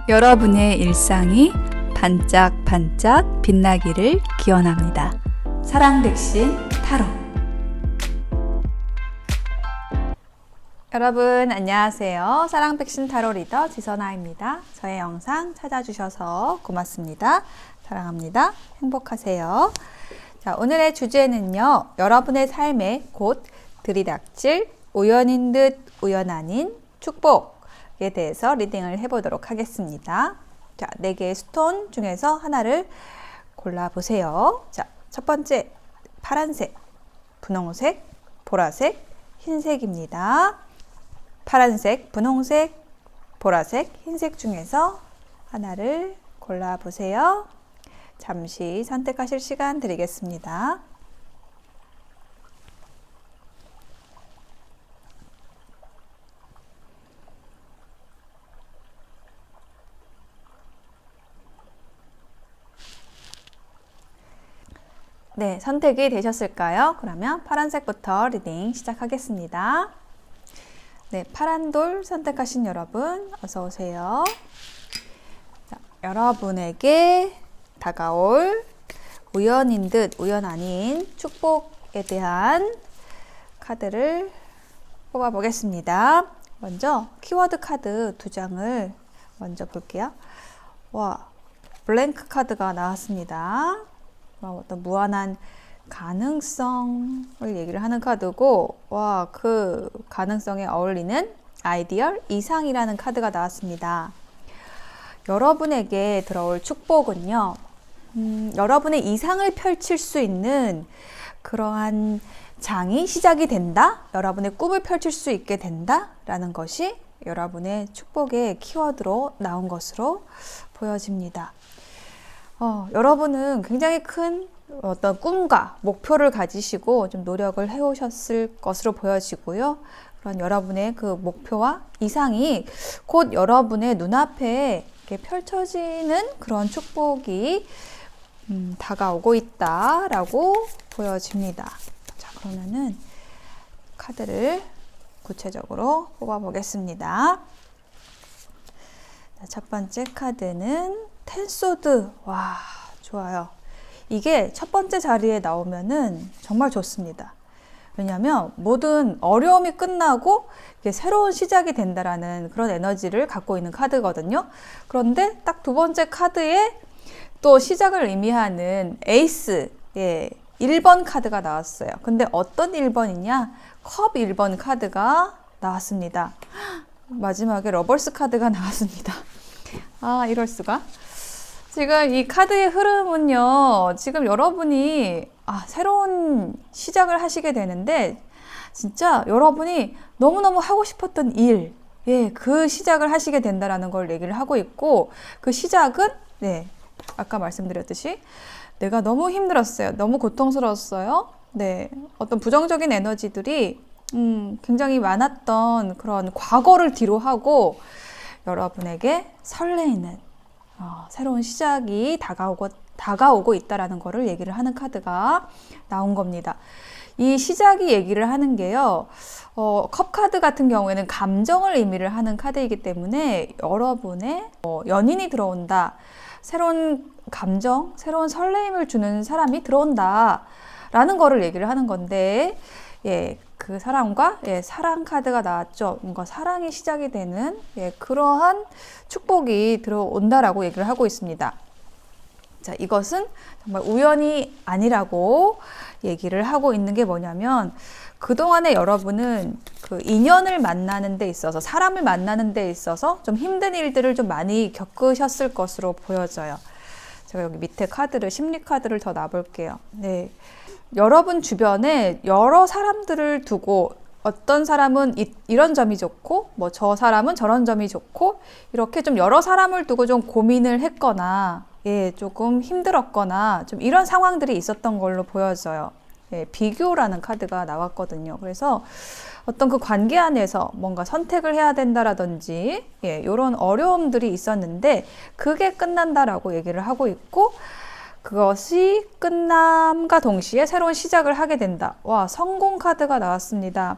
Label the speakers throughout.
Speaker 1: 여러분의 일상이 반짝반짝 빛나기를 기원합니다. 사랑 백신 타로. 여러분 안녕하세요. 사랑 백신 타로 리더 지선아입니다. 저의 영상 찾아주셔서 고맙습니다. 사랑합니다. 행복하세요. 자, 오늘의 주제는요. 여러분의 삶에 곧 들이닥칠 우연인 듯 우연 아닌 축복에 대해서 리딩을 해보도록 하겠습니다. 자, 4개의 스톤 중에서 하나를 골라보세요. 자, 첫 번째 파란색, 분홍색, 보라색, 흰색입니다. 파란색, 분홍색, 보라색, 흰색 중에서 하나를 골라보세요. 잠시 선택하실 시간 드리겠습니다. 네, 선택이 되셨을까요? 그러면 파란색부터 리딩 시작하겠습니다. 네, 파란 돌 선택하신 여러분 어서 오세요. 자, 여러분에게 다가올 우연인 듯 우연 아닌 축복에 대한 카드를 뽑아 보겠습니다. 먼저 키워드 카드 2장을 먼저 볼게요. 와, 블랭크 카드가 나왔습니다. 어떤 무한한 가능성을 얘기를 하는 카드고, 와, 그 가능성에 어울리는 아이디얼 이상이라는 카드가 나왔습니다. 여러분에게 들어올 축복은요, 여러분의 이상을 펼칠 수 있는 그러한 장이 시작이 된다, 여러분의 꿈을 펼칠 수 있게 된다 라는 것이 여러분의 축복의 키워드로 나온 것으로 보여집니다. 여러분은 굉장히 큰 어떤 꿈과 목표를 가지시고 좀 노력을 해오셨을 것으로 보여지고요. 그런 여러분의 그 목표와 이상이 곧 여러분의 눈앞에 이렇게 펼쳐지는 그런 축복이 다가오고 있다라고 보여집니다. 자, 그러면은 카드를 구체적으로 뽑아 보겠습니다. 자, 첫 번째 카드는 텐소드. 와, 좋아요. 이게 첫 번째 자리에 나오면은 정말 좋습니다. 왜냐하면 모든 어려움이 끝나고 새로운 시작이 된다라는 그런 에너지를 갖고 있는 카드거든요. 그런데 딱 두 번째 카드에 또 시작을 의미하는 에이스, 1번 카드가 나왔어요. 근데 어떤 1번이냐? 컵 1번 카드가 나왔습니다. 마지막에 러버스 카드가 나왔습니다. 아, 이럴 수가. 지금 이 카드의 흐름은요, 지금 여러분이 새로운 시작을 하시게 되는데, 진짜 여러분이 너무너무 하고 싶었던 일, 그 시작을 하시게 된다라는 걸 얘기를 하고 있고, 그 시작은, 아까 말씀드렸듯이, 내가 너무 힘들었어요. 너무 고통스러웠어요. 어떤 부정적인 에너지들이, 굉장히 많았던 그런 과거를 뒤로 하고, 여러분에게 설레이는, 새로운 시작이 다가오고 있다라는 거를 얘기를 하는 카드가 나온 겁니다. 이 시작이 얘기를 하는 게요, 컵 카드 같은 경우에는 감정을 의미를 하는 카드이기 때문에 여러분의 연인이 들어온다, 새로운 감정, 새로운 설레임을 주는 사람이 들어온다 라는 거를 얘기를 하는 건데, 그 사람과 사랑 카드가 나왔죠. 뭔가 사랑이 시작이 되는 그러한 축복이 들어온다라고 얘기를 하고 있습니다. 자, 이것은 정말 우연이 아니라고 얘기를 하고 있는 게 뭐냐면, 그동안에 여러분은 그 인연을 만나는 데 있어서, 사람을 만나는 데 있어서 좀 힘든 일들을 좀 많이 겪으셨을 것으로 보여져요. 제가 여기 밑에 카드를, 심리 카드를 더 놔볼게요. 여러분 주변에 여러 사람들을 두고, 어떤 사람은 이런 점이 좋고, 저 사람은 저런 점이 좋고, 이렇게 좀 여러 사람을 두고 좀 고민을 했거나, 조금 힘들었거나, 좀 이런 상황들이 있었던 걸로 보여져요. 비교라는 카드가 나왔거든요. 그래서 어떤 그 관계 안에서 뭔가 선택을 해야 된다라든지, 이런 어려움들이 있었는데, 그게 끝난다라고 얘기를 하고 있고, 그것이 끝남과 동시에 새로운 시작을 하게 된다. 와, 성공 카드가 나왔습니다.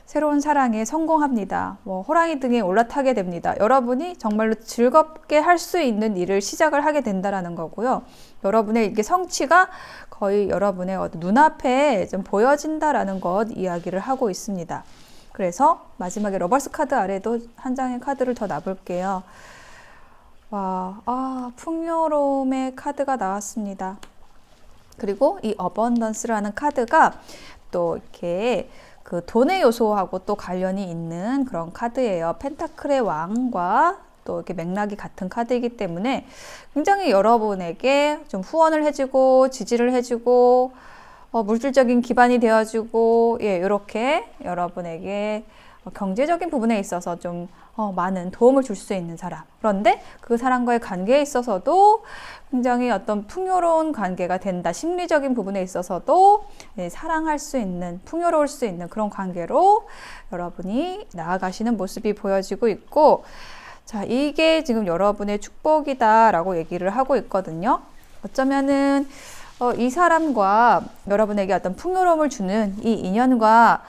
Speaker 1: 새로운 사랑에 성공합니다. 뭐 호랑이 등에 올라타게 됩니다. 여러분이 정말로 즐겁게 할 수 있는 일을 시작을 하게 된다라는 거고요. 여러분의 이게 성취가 거의 여러분의 눈앞에 좀 보여진다라는 것 이야기를 하고 있습니다. 그래서 마지막에 러버스 카드 아래도 한 장의 카드를 더 놔볼게요. 와, 풍요로움의 카드가 나왔습니다. 그리고 이 어번던스라는 카드가 또 이렇게 그 돈의 요소하고 또 관련이 있는 그런 카드예요. 펜타클의 왕과 또 이렇게 맥락이 같은 카드이기 때문에 굉장히 여러분에게 좀 후원을 해주고 지지를 해주고 물질적인 기반이 되어주고 이렇게 여러분에게 경제적인 부분에 있어서 좀 많은 도움을 줄 수 있는 사람. 그런데 그 사람과의 관계에 있어서도 굉장히 어떤 풍요로운 관계가 된다. 심리적인 부분에 있어서도 사랑할 수 있는, 풍요로울 수 있는 그런 관계로 여러분이 나아가시는 모습이 보여지고 있고, 자, 이게 지금 여러분의 축복이다라고 얘기를 하고 있거든요. 어쩌면은 이 사람과 여러분에게 어떤 풍요로움을 주는 이 인연과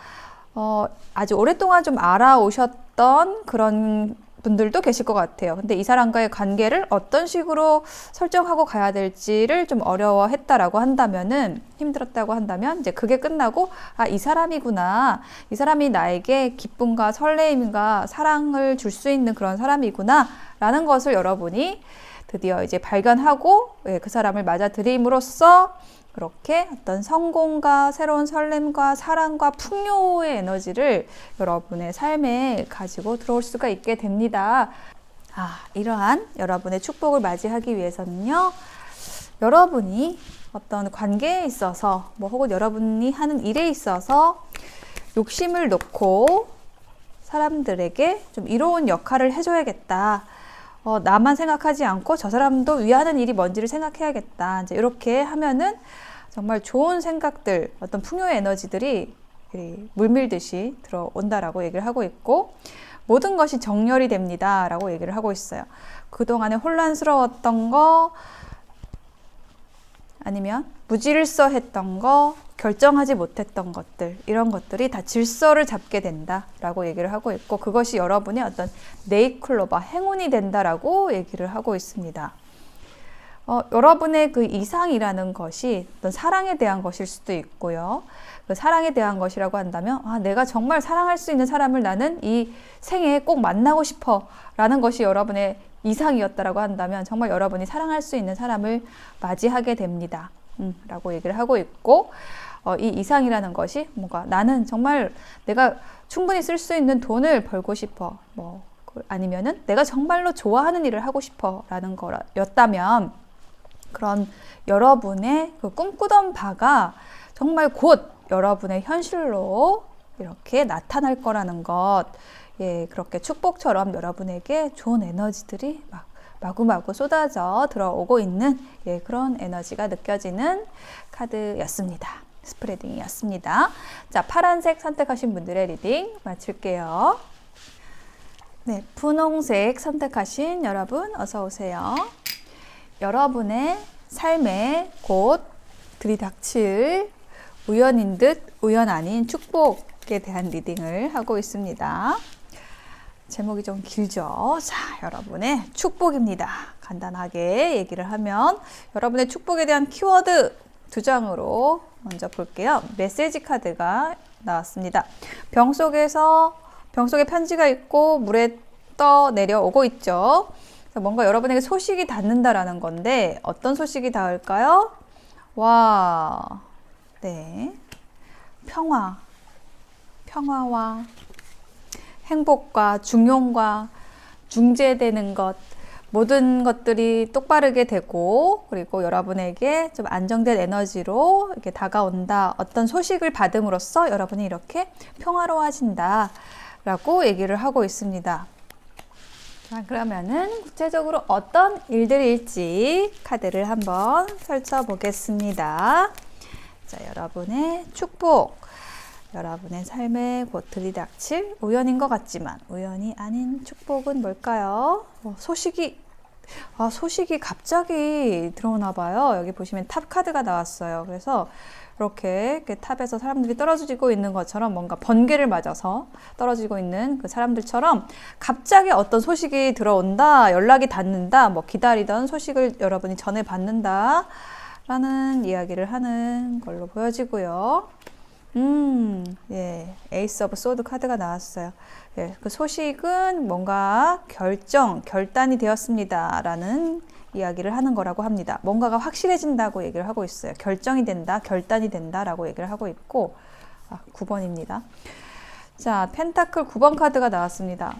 Speaker 1: 아주 오랫동안 좀 알아오셨던 그런 분들도 계실 것 같아요. 근데 이 사람과의 관계를 어떤 식으로 설정하고 가야 될지를 좀 어려워했다라고 한다면은, 힘들었다고 한다면, 이제 그게 끝나고, 이 사람이구나. 이 사람이 나에게 기쁨과 설레임과 사랑을 줄 수 있는 그런 사람이구나. 라는 것을 여러분이 드디어 이제 발견하고, 그 사람을 맞아들임으로써 그렇게 어떤 성공과 새로운 설렘과 사랑과 풍요의 에너지를 여러분의 삶에 가지고 들어올 수가 있게 됩니다. 이러한 여러분의 축복을 맞이하기 위해서는요, 여러분이 어떤 관계에 있어서 혹은 여러분이 하는 일에 있어서 욕심을 놓고 사람들에게 좀 이로운 역할을 해줘야겠다. 나만 생각하지 않고 저 사람도 위하는 일이 뭔지를 생각해야겠다. 이제 이렇게 하면은 정말 좋은 생각들, 어떤 풍요의 에너지들이 물밀듯이 들어온다라고 얘기를 하고 있고, 모든 것이 정렬이 됩니다. 라고 얘기를 하고 있어요. 그동안에 혼란스러웠던 거, 아니면 무질서했던 거, 결정하지 못했던 것들, 이런 것들이 다 질서를 잡게 된다라고 얘기를 하고 있고, 그것이 여러분의 어떤 네이클로바, 행운이 된다라고 얘기를 하고 있습니다. 여러분의 그 이상이라는 것이 어떤 사랑에 대한 것일 수도 있고요. 그 사랑에 대한 것이라고 한다면, 내가 정말 사랑할 수 있는 사람을 나는 이 생에 꼭 만나고 싶어 라는 것이 여러분의 이상이었다라고 한다면, 정말 여러분이 사랑할 수 있는 사람을 맞이하게 됩니다. 라고 얘기를 하고 있고, 이 이상이라는 것이 뭔가 나는 정말 내가 충분히 쓸 수 있는 돈을 벌고 싶어. 아니면은 내가 정말로 좋아하는 일을 하고 싶어 라는 거였다면, 그런 여러분의 그 꿈꾸던 바가 정말 곧 여러분의 현실로 이렇게 나타날 거라는 것, 그렇게 축복처럼 여러분에게 좋은 에너지들이 막 마구마구 쏟아져 들어오고 있는 그런 에너지가 느껴지는 카드였습니다. 스프레딩이었습니다. 자, 파란색 선택하신 분들의 리딩 마칠게요. 네, 분홍색 선택하신 여러분 어서 오세요. 여러분의 삶에 곧 들이닥칠 우연인 듯 우연 아닌 축복에 대한 리딩을 하고 있습니다. 제목이 좀 길죠? 자, 여러분의 축복입니다. 간단하게 얘기를 하면 여러분의 축복에 대한 키워드 2장으로 먼저 볼게요. 메시지 카드가 나왔습니다. 병 속에 편지가 있고 물에 떠 내려오고 있죠. 그래서 뭔가 여러분에게 소식이 닿는다라는 건데, 어떤 소식이 닿을까요? 네, 평화와 행복과 중용과 중재되는 것, 모든 것들이 똑바르게 되고, 그리고 여러분에게 좀 안정된 에너지로 이렇게 다가온다. 어떤 소식을 받음으로써 여러분이 이렇게 평화로워진다 라고 얘기를 하고 있습니다. 자, 그러면은 구체적으로 어떤 일들일지 카드를 한번 펼쳐 보겠습니다. 자, 여러분의 축복, 여러분의 삶에 곧 들이닥칠 우연인 것 같지만 우연이 아닌 축복은 뭘까요? 소식이 갑자기 들어오나 봐요. 여기 보시면 탑 카드가 나왔어요. 그래서 이렇게 탑에서 사람들이 떨어지고 있는 것처럼 뭔가 번개를 맞아서 떨어지고 있는 그 사람들처럼 갑자기 어떤 소식이 들어온다, 연락이 닿는다, 뭐 기다리던 소식을 여러분이 전해받는다 라는 이야기를 하는 걸로 보여지고요. 예, 에이스 오브 소드 카드가 나왔어요. 예, 그 소식은 뭔가 결단이 되었습니다 라는 이야기를 하는 거라고 합니다. 뭔가가 확실해진다고 얘기를 하고 있어요. 결정이 된다, 결단이 된다 라고 얘기를 하고 있고, 9번입니다. 자, 펜타클 9번 카드가 나왔습니다.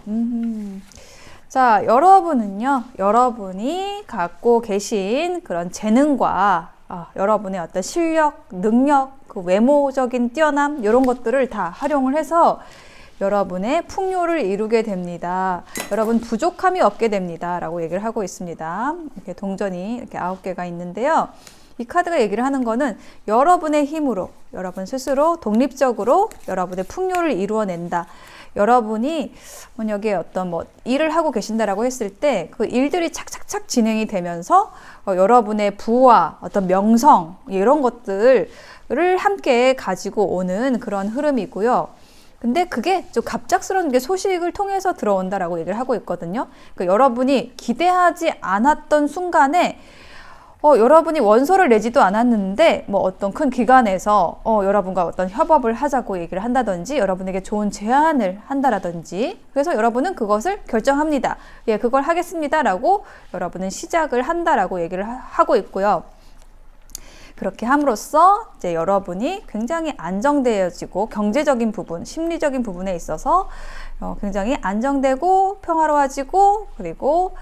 Speaker 1: 자, 여러분은요, 여러분이 갖고 계신 그런 재능과 여러분의 어떤 실력, 능력, 그 외모적인 뛰어남, 이런 것들을 다 활용을 해서 여러분의 풍요를 이루게 됩니다. 여러분 부족함이 없게 됩니다. 라고 얘기를 하고 있습니다. 이렇게 동전이 이렇게 9개가 있는데요. 이 카드가 얘기를 하는 거는 여러분의 힘으로, 여러분 스스로 독립적으로 여러분의 풍요를 이루어낸다. 여러분이 만약에 어떤 일을 하고 계신다라고 했을 때 그 일들이 착착착 진행이 되면서 여러분의 부와 어떤 명성 이런 것들을 함께 가지고 오는 그런 흐름이고요. 근데 그게 좀 갑작스러운 게 소식을 통해서 들어온다라고 얘기를 하고 있거든요. 그러니까 여러분이 기대하지 않았던 순간에 여러분이 원서를 내지도 않았는데 뭐 어떤 큰 기관에서 여러분과 어떤 협업을 하자고 얘기를 한다든지 여러분에게 좋은 제안을 한다라든지 그래서 여러분은 그것을 결정합니다. 예, 그걸 하겠습니다라고 여러분은 시작을 한다라고 얘기를 하고 있고요. 그렇게 함으로써 이제 여러분이 굉장히 안정되어지고 경제적인 부분, 심리적인 부분에 있어서 굉장히 안정되고 평화로워지고 그리고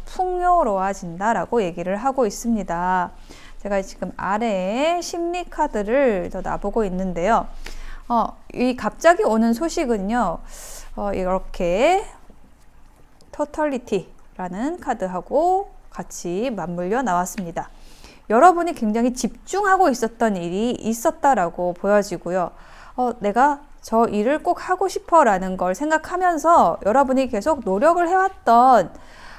Speaker 1: 풍요로워진다라고 얘기를 하고 있습니다. 제가 지금 아래에 심리 카드를 더 놔보고 있는데요. 이 갑자기 오는 소식은요. 이렇게 토털리티라는 카드하고 같이 맞물려 나왔습니다. 여러분이 굉장히 집중하고 있었던 일이 있었다라고 보여지고요. 내가 저 일을 꼭 하고 싶어 라는 걸 생각하면서 여러분이 계속 노력을 해왔던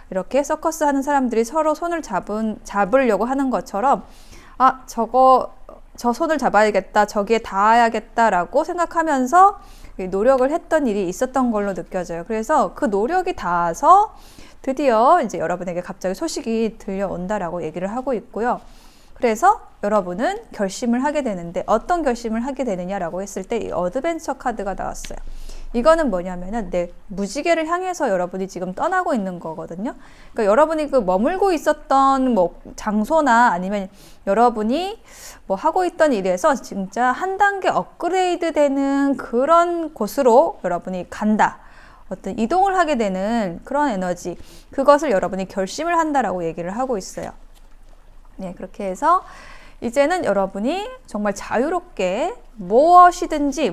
Speaker 1: 이렇게 서커스 하는 사람들이 서로 손을 잡으려고 하는 것처럼 저 손을 잡아야겠다, 저기에 닿아야겠다라고 생각하면서 노력을 했던 일이 있었던 걸로 느껴져요. 그래서 그 노력이 닿아서 드디어 이제 여러분에게 갑자기 소식이 들려온다라고 얘기를 하고 있고요. 그래서 여러분은 결심을 하게 되는데 어떤 결심을 하게 되느냐라고 했을 때 이 어드벤처 카드가 나왔어요. 이거는 뭐냐면은 내 무지개를 향해서 여러분이 지금 떠나고 있는 거거든요. 그러니까 여러분이 그 머물고 있었던 장소나 아니면 여러분이 하고 있던 일에서 진짜 한 단계 업그레이드 되는 그런 곳으로 여러분이 간다. 어떤 이동을 하게 되는 그런 에너지, 그것을 여러분이 결심을 한다라고 얘기를 하고 있어요. 네, 그렇게 해서 이제는 여러분이 정말 자유롭게 무엇이든지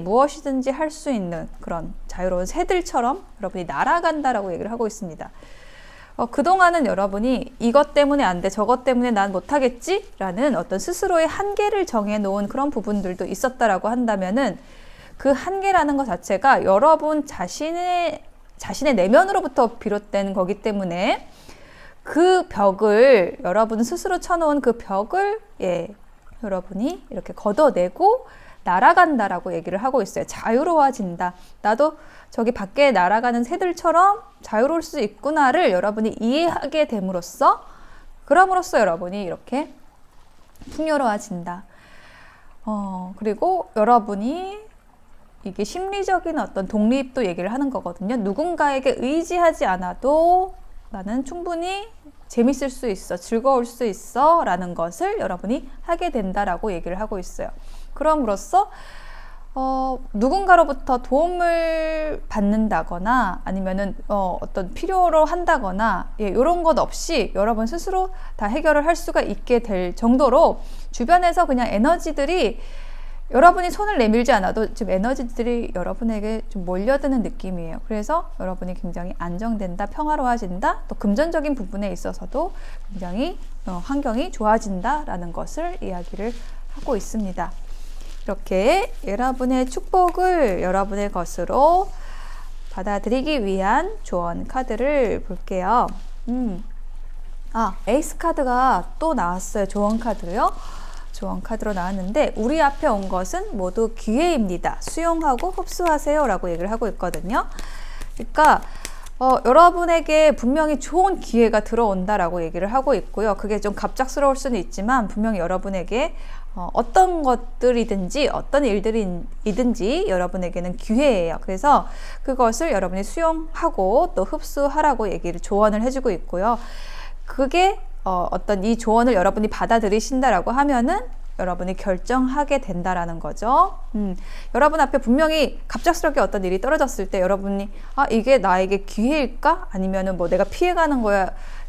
Speaker 1: 할 수 있는 그런 자유로운 새들처럼 여러분이 날아간다라고 얘기를 하고 있습니다. 그동안은 여러분이 이것 때문에 안 돼, 저것 때문에 난 못하겠지? 라는 어떤 스스로의 한계를 정해놓은 그런 부분들도 있었다라고 한다면은 그 한계라는 것 자체가 여러분 자신의 내면으로부터 비롯된 거기 때문에 그 벽을 여러분 스스로 쳐놓은 그 벽을 여러분이 이렇게 걷어내고 날아간다라고 얘기를 하고 있어요. 자유로워진다. 나도 저기 밖에 날아가는 새들처럼 자유로울 수 있구나를 여러분이 이해하게 됨으로써 그럼으로써 여러분이 이렇게 풍요로워진다. 그리고 여러분이 이게 심리적인 어떤 독립도 얘기를 하는 거거든요. 누군가에게 의지하지 않아도 나는 충분히 재밌을 수 있어, 즐거울 수 있어 라는 것을 여러분이 하게 된다라고 얘기를 하고 있어요. 그럼으로써 누군가로부터 도움을 받는다거나 아니면은 어떤 필요로 한다거나 이런 것 없이 여러분 스스로 다 해결을 할 수가 있게 될 정도로 주변에서 그냥 에너지들이 여러분이 손을 내밀지 않아도 지금 에너지들이 여러분에게 좀 몰려드는 느낌이에요. 그래서 여러분이 굉장히 안정된다, 평화로워진다, 또 금전적인 부분에 있어서도 굉장히 환경이 좋아진다라는 것을 이야기를 하고 있습니다. 이렇게 여러분의 축복을 여러분의 것으로 받아들이기 위한 조언 카드를 볼게요. 에이스 카드가 또 나왔어요. 조언 카드요. 조언 카드로 나왔는데 우리 앞에 온 것은 모두 기회입니다. 수용하고 흡수하세요 라고 얘기를 하고 있거든요. 그러니까 여러분에게 분명히 좋은 기회가 들어온다라고 얘기를 하고 있고요. 그게 좀 갑작스러울 수는 있지만 분명히 여러분에게 어떤 것들이든지 어떤 일들이든지 여러분에게는 기회예요. 그래서 그것을 여러분이 수용하고 또 흡수하라고 조언을 해주고 있고요. 그게 어떤 이 조언을 여러분이 받아들이신다라고 하면은 여러분이 결정하게 된다라는 거죠. 여러분 앞에 분명히 갑작스럽게 어떤 일이 떨어졌을 때 여러분이 이게 나에게 기회일까? 아니면은 뭐 내가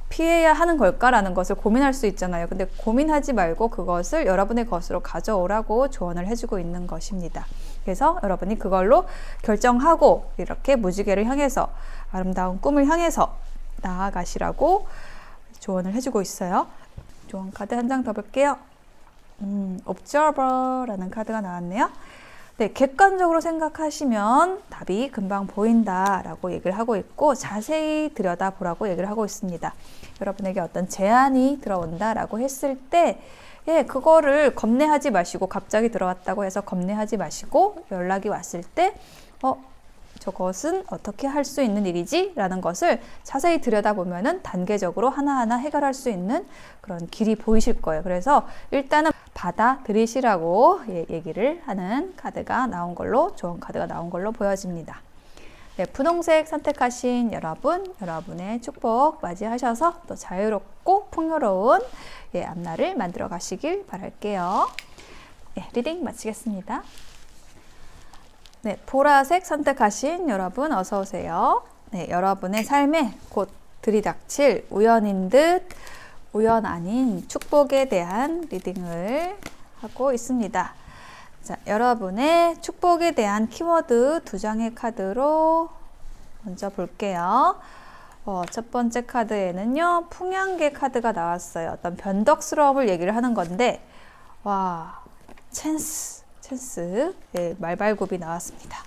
Speaker 1: 피해야 하는 걸까라는 것을 고민할 수 있잖아요. 근데 고민하지 말고 그것을 여러분의 것으로 가져오라고 조언을 해주고 있는 것입니다. 그래서 여러분이 그걸로 결정하고 이렇게 무지개를 향해서 아름다운 꿈을 향해서 나아가시라고 조언을 해주고 있어요. 조언 카드 한 장 더 볼게요. Observer라는 카드가 나왔네요. 네, 객관적으로 생각하시면 답이 금방 보인다라고 얘기를 하고 있고 자세히 들여다보라고 얘기를 하고 있습니다. 여러분에게 어떤 제안이 들어온다라고 했을 때 그거를 겁내하지 마시고 갑자기 들어왔다고 해서 겁내하지 마시고 연락이 왔을 때 저것은 어떻게 할 수 있는 일이지? 라는 것을 자세히 들여다보면은 단계적으로 하나하나 해결할 수 있는 그런 길이 보이실 거예요. 그래서 일단은 받아들이시라고 얘기를 하는 카드가 나온 걸로, 조언 카드가 나온 걸로 보여집니다. 네, 분홍색 선택하신 여러분의 축복 맞이하셔서 또 자유롭고 풍요로운 앞날을 만들어 가시길 바랄게요. 네, 리딩 마치겠습니다. 네, 보라색 선택하신 여러분 어서 오세요. 네, 여러분의 삶에 곧 들이닥칠 우연인 듯 우연 아닌 축복에 대한 리딩을 하고 있습니다. 자, 여러분의 축복에 대한 키워드 2장의 카드로 먼저 볼게요. 첫 번째 카드에는요, 풍향계 카드가 나왔어요. 어떤 변덕스러움을 얘기를 하는 건데, 찬스, 말발굽이 나왔습니다.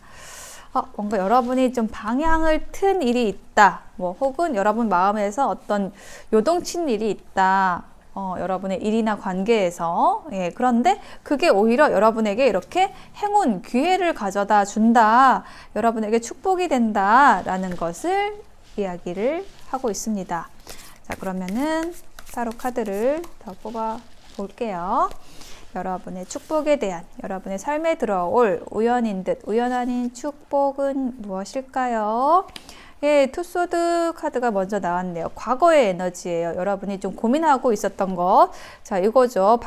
Speaker 1: 뭔가 여러분이 좀 방향을 튼 일이 있다. 혹은 여러분 마음에서 어떤 요동친 일이 있다. 여러분의 일이나 관계에서. 그런데 그게 오히려 여러분에게 이렇게 행운, 기회를 가져다 준다. 여러분에게 축복이 된다. 라는 것을 이야기를 하고 있습니다. 자, 그러면은 타로 카드를 더 뽑아 볼게요. 여러분의 축복에 대한, 여러분의 삶에 들어올 우연인 듯 우연 아닌 축복은 무엇일까요? 투소드 카드가 먼저 나왔네요. 과거의 에너지예요. 여러분이 좀 고민하고 있었던 것. 자, 이거죠.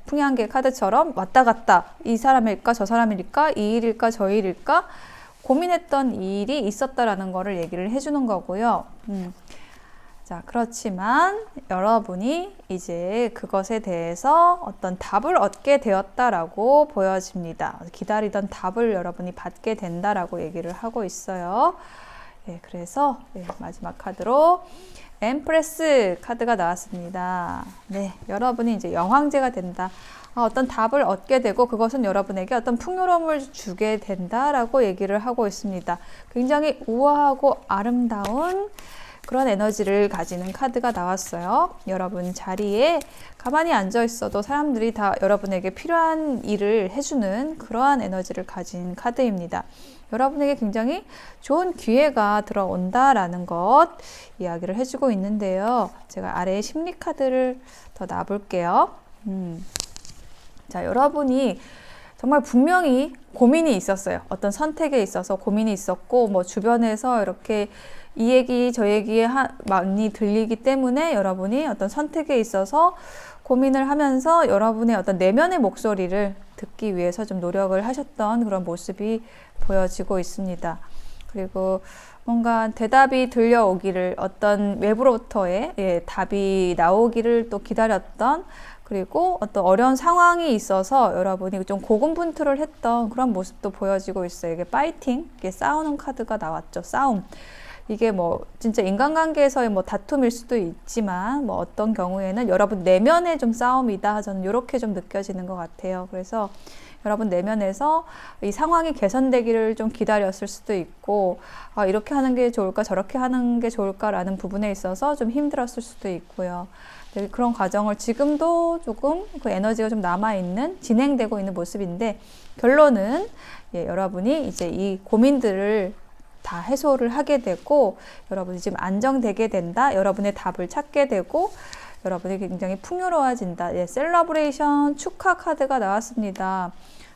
Speaker 1: 풍향계 카드처럼 왔다 갔다. 이 사람일까? 저 사람일까? 이 일일까? 저 일일까? 고민했던 일이 있었다라는 거를 얘기를 해주는 거고요. 자, 그렇지만 여러분이 이제 그것에 대해서 어떤 답을 얻게 되었다라고 보여집니다. 기다리던 답을 여러분이 받게 된다라고 얘기를 하고 있어요. 그래서 마지막 카드로 엠프레스 카드가 나왔습니다. 네, 여러분이 이제 영황제가 된다. 어떤 답을 얻게 되고 그것은 여러분에게 어떤 풍요로움을 주게 된다라고 얘기를 하고 있습니다. 굉장히 우아하고 아름다운 그런 에너지를 가지는 카드가 나왔어요. 여러분 자리에 가만히 앉아 있어도 사람들이 다 여러분에게 필요한 일을 해주는 그러한 에너지를 가진 카드입니다. 여러분에게 굉장히 좋은 기회가 들어온다라는 것 이야기를 해주고 있는데요. 제가 아래에 심리 카드를 더 놔볼게요. 자, 여러분이 정말 분명히 고민이 있었어요. 어떤 선택에 있어서 고민이 있었고, 주변에서 이렇게 이 얘기 저 얘기에 많이 들리기 때문에 여러분이 어떤 선택에 있어서 고민을 하면서 여러분의 어떤 내면의 목소리를 듣기 위해서 좀 노력을 하셨던 그런 모습이 보여지고 있습니다. 그리고 뭔가 대답이 들려오기를, 어떤 외부로부터의 답이 나오기를 또 기다렸던, 그리고 어떤 어려운 상황이 있어서 여러분이 좀 고군분투를 했던 그런 모습도 보여지고 있어요. 이게 파이팅, 이게 싸우는 카드가 나왔죠. 싸움. 이게 뭐 진짜 인간관계에서의 뭐 다툼일 수도 있지만 뭐 어떤 경우에는 여러분 내면의 좀 싸움이다. 저는 이렇게 좀 느껴지는 것 같아요. 그래서 여러분 내면에서 이 상황이 개선되기를 좀 기다렸을 수도 있고, 아, 이렇게 하는 게 좋을까, 저렇게 하는 게 좋을까라는 부분에 있어서 좀 힘들었을 수도 있고요. 네, 그런 과정을 지금도 조금 그 에너지가 좀 남아있는, 진행되고 있는 모습인데, 결론은 예, 여러분이 이제 이 고민들을 다 해소를 하게 되고, 여러분이 지금 안정되게 된다, 여러분의 답을 찾게 되고, 여러분이 굉장히 풍요로워진다. 예, 셀러브레이션 축하 카드가 나왔습니다.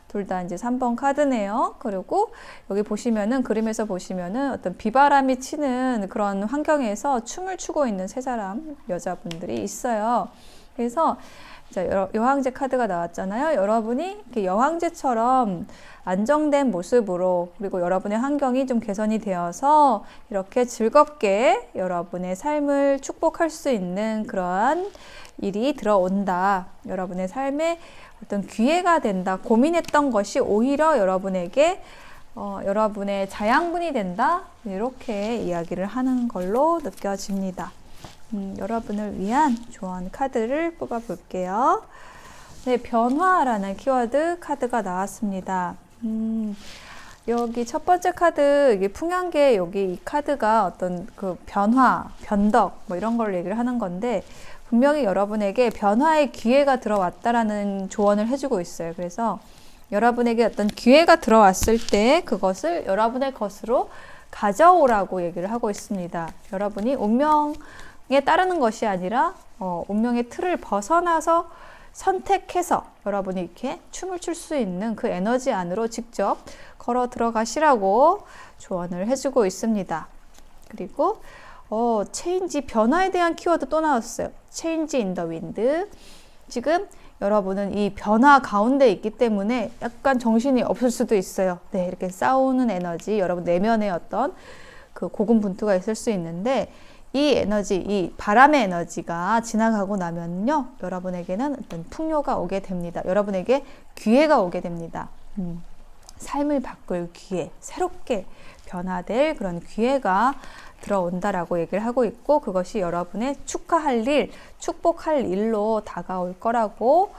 Speaker 1: 둘 다 이제 3번 카드네요. 그리고 여기 보시면은, 그림에서 보시면은 어떤 비바람이 치는 그런 환경에서 춤을 추고 있는 세 사람, 여자분들이 있어요. 그래서 여왕제 카드가 나왔잖아요. 여러분이 이렇게 여왕제처럼 안정된 모습으로, 그리고 여러분의 환경이 좀 개선이 되어서 이렇게 즐겁게 여러분의 삶을 축복할 수 있는 그러한 일이 들어온다. 여러분의 삶에 어떤 기회가 된다. 고민했던 것이 오히려 여러분에게 여러분의 자양분이 된다. 이렇게 이야기를 하는 걸로 느껴집니다. 여러분을 위한 조언 카드를 뽑아 볼게요. 네, 변화라는 키워드 카드가 나왔습니다. 여기 첫 번째 카드, 이게 풍향계, 여기 이 카드가 어떤 그 변화, 변덕, 뭐 이런 걸 얘기를 하는 건데, 분명히 여러분에게 변화의 기회가 들어왔다라는 조언을 해주고 있어요. 그래서 여러분에게 어떤 기회가 들어왔을 때 그것을 여러분의 것으로 가져오라고 얘기를 하고 있습니다. 여러분이 운명에 따르는 것이 아니라 운명의 틀을 벗어나서 선택해서 여러분이 이렇게 춤을 출 수 있는 그 에너지 안으로 직접 걸어 들어가시라고 조언을 해주고 있습니다. 그리고 체인지, 변화에 대한 키워드 또 나왔어요. 체인지 인 더 윈드. 지금 여러분은 이 변화 가운데 있기 때문에 약간 정신이 없을 수도 있어요. 네, 이렇게 싸우는 에너지, 여러분 내면에 어떤 그 고군분투가 있을 수 있는데, 이 에너지, 이 바람의 에너지가 지나가고 나면요, 여러분에게는 어떤 풍요가 오게 됩니다. 여러분에게 기회가 오게 됩니다. 삶을 바꿀 기회, 새롭게 변화될 그런 기회가 들어온다라고 얘기를 하고 있고, 그것이 여러분의 축하할 일, 축복할 일로 다가올 거라고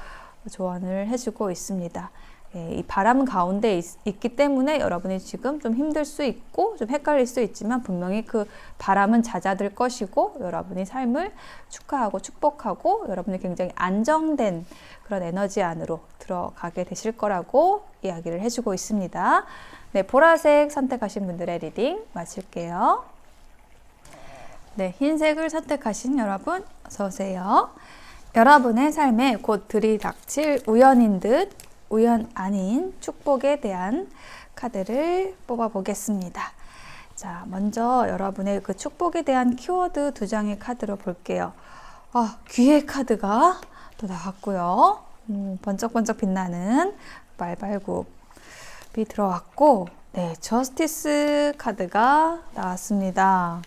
Speaker 1: 조언을 해주고 있습니다. 예, 이 바람 가운데 있기 때문에 여러분이 지금 좀 힘들 수 있고 좀 헷갈릴 수 있지만, 분명히 그 바람은 잦아들 것이고, 여러분이 삶을 축하하고 축복하고 여러분이 굉장히 안정된 그런 에너지 안으로 들어가게 되실 거라고 이야기를 해주고 있습니다. 네, 보라색 선택하신 분들의 리딩 마칠게요. 네, 흰색을 선택하신 여러분 어서 오세요. 여러분의 삶에 곧 들이닥칠 우연인 듯 우연 아닌 축복에 대한 카드를 뽑아 보겠습니다. 자, 먼저 여러분의 그 축복에 대한 키워드 2장의 카드로 볼게요. 귀의 카드가 또 나왔고요. 번쩍번쩍 빛나는 말발굽이 들어왔고, 네, 저스티스 카드가 나왔습니다.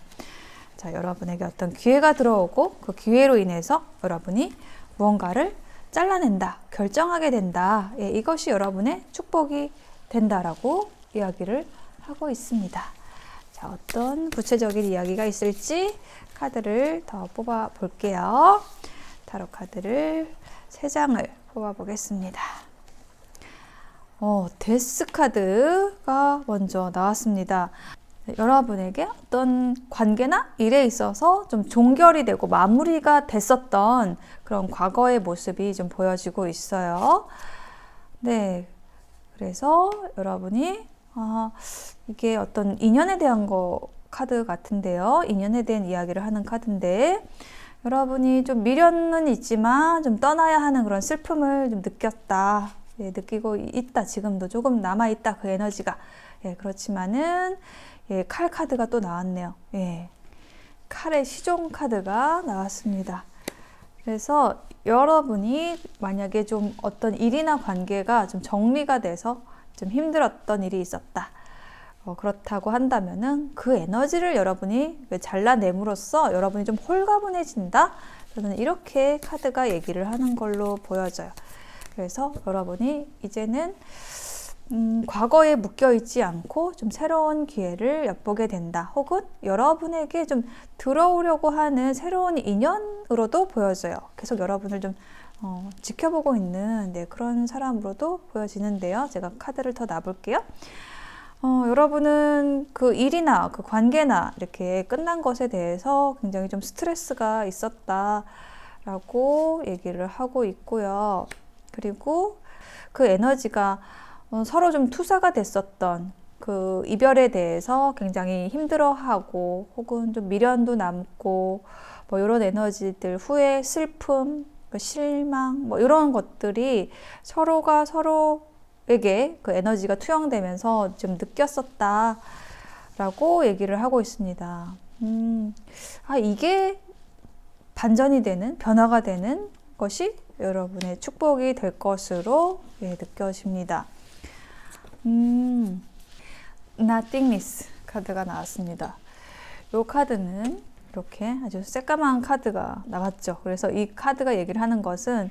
Speaker 1: 자, 여러분에게 어떤 기회가 들어오고, 그 기회로 인해서 여러분이 무언가를 잘라낸다, 결정하게 된다. 예, 이것이 여러분의 축복이 된다라고 이야기를 하고 있습니다. 자, 어떤 구체적인 이야기가 있을지 카드를 더 뽑아 볼게요. 타로 카드를 3장을 뽑아 보겠습니다. 데스 카드가 먼저 나왔습니다. 여러분에게 어떤 관계나 일에 있어서 좀 종결이 되고 마무리가 됐었던 그런 과거의 모습이 좀 보여지고 있어요. 네, 그래서 여러분이 이게 어떤 인연에 대한 카드 같은데요. 인연에 대한 이야기를 하는 카드인데, 여러분이 좀 미련은 있지만 좀 떠나야 하는 그런 슬픔을 좀 느꼈다. 예, 느끼고 있다. 지금도 조금 남아있다. 그 에너지가. 예, 그렇지만은 예, 칼 카드가 또 나왔네요. 예, 칼의 시종 카드가 나왔습니다. 그래서 여러분이 만약에 좀 어떤 일이나 관계가 좀 정리가 돼서 좀 힘들었던 일이 있었다. 그렇다고 한다면은 그 에너지를 여러분이 잘라냄으로써 여러분이 좀 홀가분해진다. 저는 이렇게 카드가 얘기를 하는 걸로 보여져요. 그래서 여러분이 이제는 과거에 묶여 있지 않고 좀 새로운 기회를 엿보게 된다. 혹은 여러분에게 좀 들어오려고 하는 새로운 인연으로도 보여져요. 계속 여러분을 좀 지켜보고 있는 그런 사람으로도 보여지는데요. 제가 카드를 더 놔볼게요. 여러분은 그 일이나 그 관계나 이렇게 끝난 것에 대해서 굉장히 좀 스트레스가 있었다라고 얘기를 하고 있고요. 그리고 그 에너지가 서로 좀 투사가 됐었던 그 이별에 대해서 굉장히 힘들어하고 혹은 좀 미련도 남고 뭐 이런 에너지들, 후회, 슬픔, 실망 뭐 이런 것들이 서로가 서로에게 그 에너지가 투영되면서 좀 느꼈었다라고 얘기를 하고 있습니다. 이게 반전이 되는, 변화가 되는 것이 여러분의 축복이 될 것으로 느껴집니다. Nothingness 카드가 나왔습니다. 이 카드는 이렇게 아주 새까만 카드가 나왔죠. 그래서 이 카드가 얘기를 하는 것은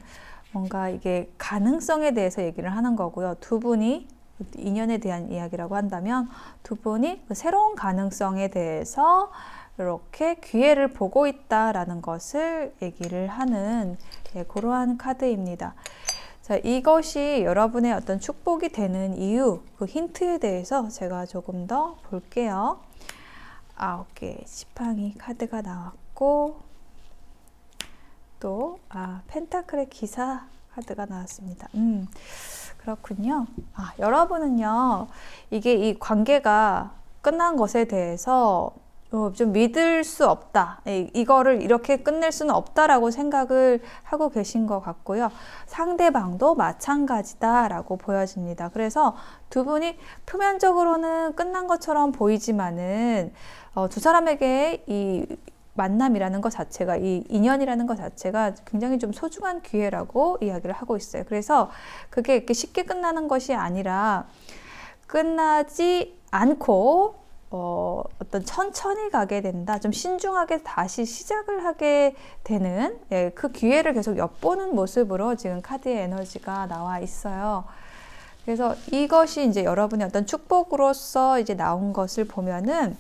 Speaker 1: 뭔가 이게 가능성에 대해서 얘기를 하는 거고요. 두 분이 인연에 대한 이야기라고 한다면 두 분이 그 새로운 가능성에 대해서 이렇게 기회를 보고 있다라는 것을 얘기를 하는 그러한 카드입니다. 자, 이것이 여러분의 어떤 축복이 되는 이유, 그 힌트에 대해서 제가 조금 더 볼게요. 9개의 지팡이 카드가 나왔고 또 펜타클의 기사 카드가 나왔습니다. 그렇군요. 여러분은요, 이게 이 관계가 끝난 것에 대해서 좀 믿을 수 없다. 이거를 이렇게 끝낼 수는 없다라고 생각을 하고 계신 것 같고요. 상대방도 마찬가지다라고 보여집니다. 그래서 두 분이 표면적으로는 끝난 것처럼 보이지만은 두 사람에게 이 만남이라는 것 자체가, 이 인연이라는 것 자체가 굉장히 좀 소중한 기회라고 이야기를 하고 있어요. 그래서 그게 이렇게 쉽게 끝나는 것이 아니라 끝나지 않고 어떤 천천히 가게 된다. 좀 신중하게 다시 시작을 하게 되는 그 기회를 계속 엿보는 모습으로 지금 카드의 에너지가 나와 있어요. 그래서 이것이 이제 여러분의 어떤 축복으로서 이제 나온 것을 보면은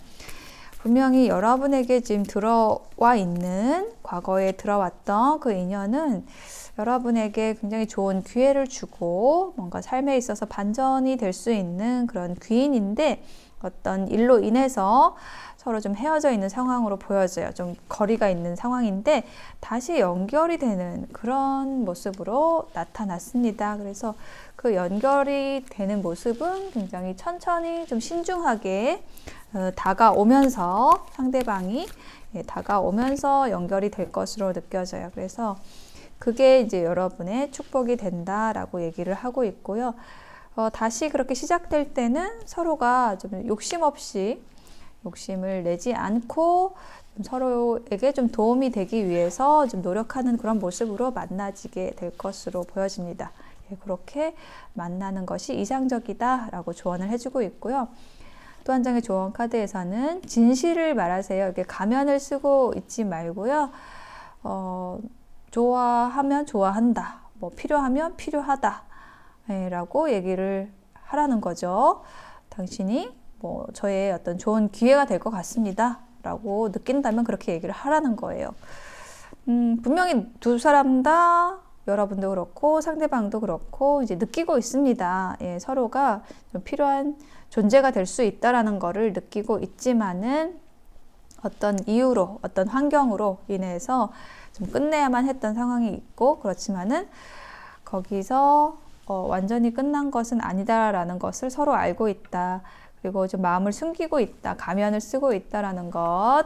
Speaker 1: 분명히 여러분에게 지금 들어와 있는 과거에 들어왔던 그 인연은 여러분에게 굉장히 좋은 기회를 주고 뭔가 삶에 있어서 반전이 될 수 있는 그런 귀인인데 어떤 일로 인해서 서로 좀 헤어져 있는 상황으로 보여져요. 좀 거리가 있는 상황인데 다시 연결이 되는 그런 모습으로 나타났습니다. 그래서 그 연결이 되는 모습은 굉장히 천천히 좀 신중하게 다가오면서 상대방이 다가오면서 연결이 될 것으로 느껴져요. 그래서 그게 이제 여러분의 축복이 된다라고 얘기를 하고 있고요. 다시 그렇게 시작될 때는 서로가 좀 욕심 없이 욕심을 내지 않고 좀 서로에게 좀 도움이 되기 위해서 좀 노력하는 그런 모습으로 만나지게 될 것으로 보여집니다. 그렇게 만나는 것이 이상적이다라고 조언을 해주고 있고요. 또 한 장의 조언 카드에서는 진실을 말하세요. 이렇게 가면을 쓰고 있지 말고요. 좋아하면 좋아한다. 뭐 필요하면 필요하다. 라고 얘기를 하라는 거죠. 당신이 뭐 저의 어떤 좋은 기회가 될 것 같습니다. 라고 느낀다면 그렇게 얘기를 하라는 거예요. 분명히 두 사람 다 여러분도 그렇고 상대방도 그렇고 이제 느끼고 있습니다. 서로가 좀 필요한 존재가 될 수 있다라는 거를 느끼고 있지만은 어떤 이유로, 어떤 환경으로 인해서 좀 끝내야만 했던 상황이 있고 그렇지만은 거기서 완전히 끝난 것은 아니다라는 것을 서로 알고 있다. 그리고 좀 마음을 숨기고 있다. 가면을 쓰고 있다라는 것.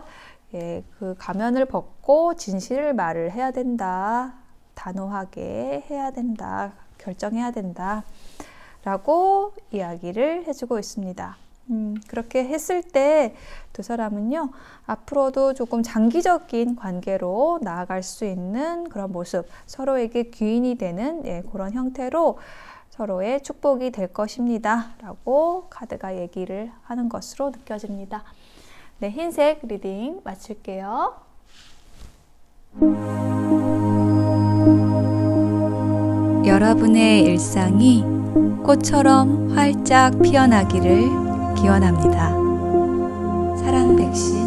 Speaker 1: 그 가면을 벗고 진실을 말을 해야 된다. 단호하게 해야 된다. 결정해야 된다. 라고 이야기를 해주고 있습니다. 그렇게 했을 때 두 사람은요, 앞으로도 조금 장기적인 관계로 나아갈 수 있는 그런 모습, 서로에게 귀인이 되는 그런 형태로 서로의 축복이 될 것입니다. 라고 카드가 얘기를 하는 것으로 느껴집니다. 네, 흰색 리딩 마칠게요.
Speaker 2: 여러분의 일상이
Speaker 1: 꽃처럼 활짝 피어나기를 기원합니다. 사랑 백신